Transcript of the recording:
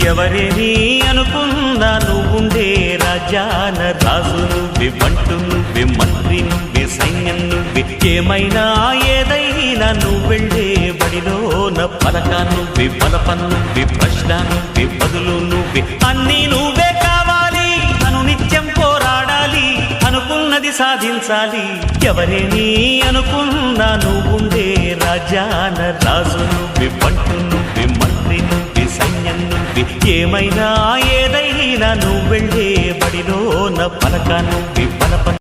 ఎవరేని అనుకున్నా నువ్వుండే రాజాన రాజు నువ్వే, బంటు నువ్వే, మంత్రి నువ్వే, సైన్యం నువ్వే, ఏమైనా ఏదైనా నువ్వెళ్ళే బడిలోన పలక నువ్వే, బలపం నువ్వే, ప్రశ్న నువ్వే, బదులు నువ్వే, అన్నీ నువ్వే కావాలి. నిత్యం పోరాడాలి, అనుకున్నది సాధించాలి. ఎవరేని అనుకున్నా నువ్వుండే రాజాన రాజు నువ్వే, బంటు నువ్వే, మంత్రి నువ్వే, సైన్యం నువ్వే, ఏమైనా ఏదైనా నువ్వెళ్ళే బడిలోన పలక నువ్వే, బలపం